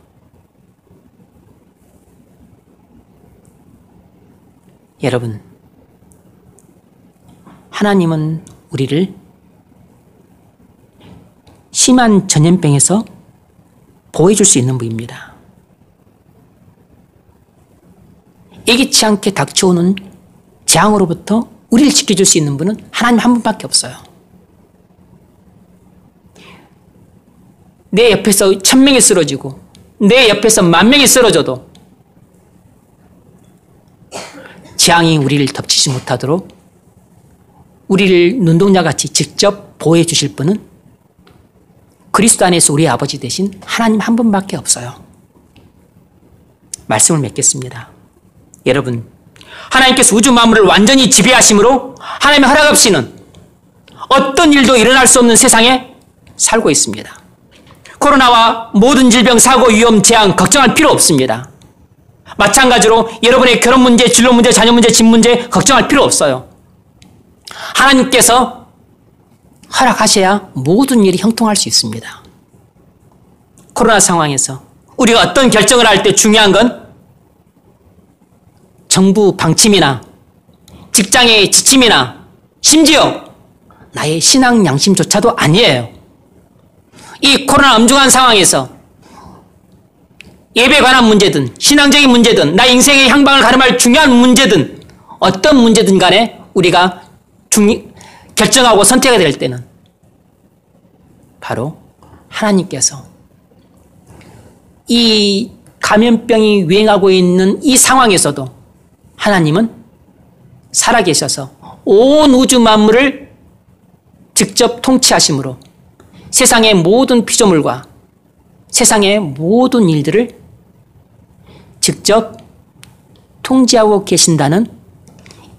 여러분, 하나님은 우리를 심한 전염병에서 보호해줄 수 있는 분입니다. 예기치 않게 닥쳐오는 재앙으로부터 우리를 지켜줄 수 있는 분은 하나님 한 분밖에 없어요. 내 옆에서 1000명이 쓰러지고 내 옆에서 10,000명이 쓰러져도 재앙이 우리를 덮치지 못하도록 우리를 눈동자같이 직접 보호해 주실 분은 그리스도 안에서 우리의 아버지 되신 하나님 한 분밖에 없어요. 말씀을 맺겠습니다. 여러분, 하나님께서 우주 만물을 완전히 지배하심으로 하나님의 허락 없이는 어떤 일도 일어날 수 없는 세상에 살고 있습니다. 코로나와 모든 질병, 사고, 위험, 재앙 걱정할 필요 없습니다. 마찬가지로 여러분의 결혼 문제, 진로 문제, 자녀 문제, 집 문제 걱정할 필요 없어요. 하나님께서 허락하셔야 모든 일이 형통할 수 있습니다. 코로나 상황에서 우리가 어떤 결정을 할 때 중요한 건 정부 방침이나 직장의 지침이나 심지어 나의 신앙 양심조차도 아니에요. 이 코로나 엄중한 상황에서 예배에 관한 문제든 신앙적인 문제든 나의 인생의 향방을 가름할 중요한 문제든 어떤 문제든 간에 우리가 결정하고 선택해야 될 때는 바로 하나님께서 이 감염병이 유행하고 있는 이 상황에서도 하나님은 살아계셔서 온 우주 만물을 직접 통치하심으로 세상의 모든 피조물과 세상의 모든 일들을 직접 통제하고 계신다는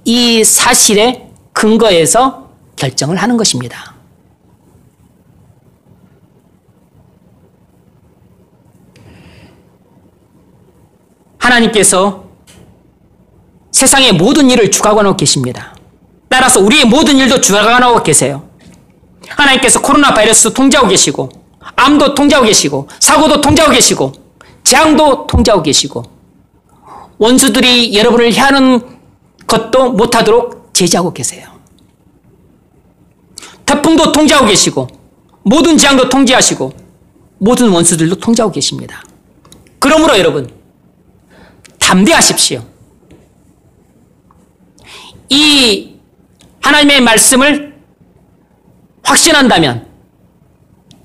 이 사실에 근거해서 결정을 하는 것입니다. 하나님께서 세상의 모든 일을 주관하고 계십니다. 따라서 우리의 모든 일도 주관하고 계세요. 하나님께서 코로나 바이러스도 통제하고 계시고 암도 통제하고 계시고 사고도 통제하고 계시고 재앙도 통제하고 계시고 원수들이 여러분을 해하는 것도 못하도록 제지하고 계세요. 태풍도 통제하고 계시고 모든 재앙도 통제하시고 모든 원수들도 통제하고 계십니다. 그러므로 여러분 담대하십시오. 이 하나님의 말씀을 확신한다면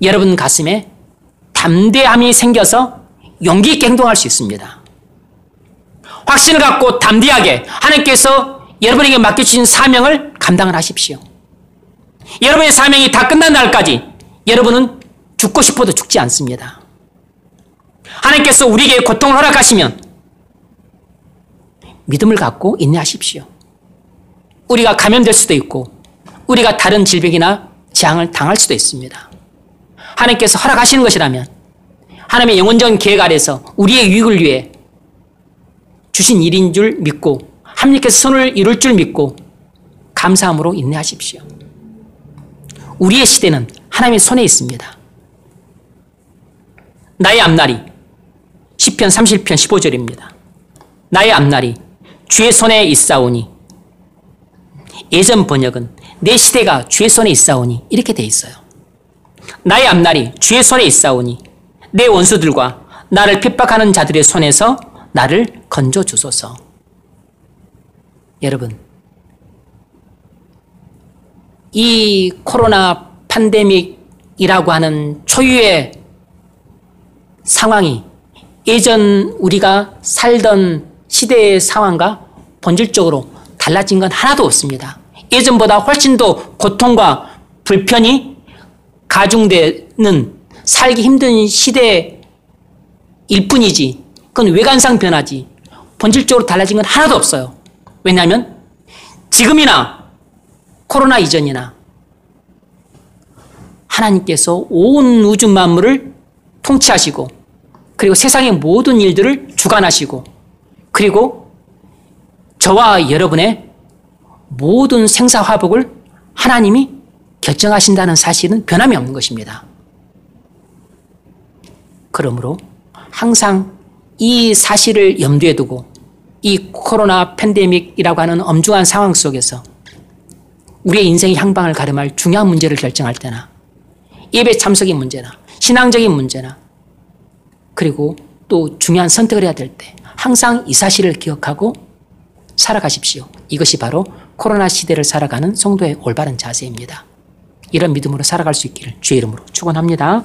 여러분 가슴에 담대함이 생겨서 용기 있게 행동할 수 있습니다. 확신을 갖고 담대하게 하나님께서 여러분에게 맡겨주신 사명을 감당을 하십시오. 여러분의 사명이 다 끝난 날까지 여러분은 죽고 싶어도 죽지 않습니다. 하나님께서 우리에게 고통을 허락하시면 믿음을 갖고 인내하십시오. 우리가 감염될 수도 있고 우리가 다른 질병이나 재앙을 당할 수도 있습니다. 하나님께서 허락하시는 것이라면 하나님의 영원적인 계획 아래서 우리의 유익을 위해 주신 일인 줄 믿고 하나님께서 선을 이룰 줄 믿고 감사함으로 인내하십시오. 우리의 시대는 하나님의 손에 있습니다. 나의 앞날이 시편 30편 15절입니다. 나의 앞날이 주의 손에 있사오니, 예전 번역은 내 시대가 주의 손에 있사오니 이렇게 돼 있어요. 나의 앞날이 주의 손에 있사오니 내 원수들과 나를 핍박하는 자들의 손에서 나를 건져 주소서. 여러분, 이 코로나 팬데믹이라고 하는 초유의 상황이 예전 우리가 살던 시대의 상황과 본질적으로 달라진 건 하나도 없습니다. 예전보다 훨씬 더 고통과 불편이 가중되는 살기 힘든 시대일 뿐이지, 그건 외관상 변하지 본질적으로 달라진 건 하나도 없어요. 왜냐하면 지금이나 코로나 이전이나 하나님께서 온 우주 만물을 통치하시고, 그리고 세상의 모든 일들을 주관하시고, 그리고 저와 여러분의 모든 생사화복을 하나님이 결정하신다는 사실은 변함이 없는 것입니다. 그러므로 항상 이 사실을 염두에 두고 이 코로나 팬데믹이라고 하는 엄중한 상황 속에서 우리의 인생의 향방을 가름할 중요한 문제를 결정할 때나 예배 참석의 문제나 신앙적인 문제나 그리고 또 중요한 선택을 해야 될 때 항상 이 사실을 기억하고 살아가십시오. 이것이 바로 코로나 시대를 살아가는 성도의 올바른 자세입니다. 이런 믿음으로 살아갈 수 있기를 주의 이름으로 축원합니다.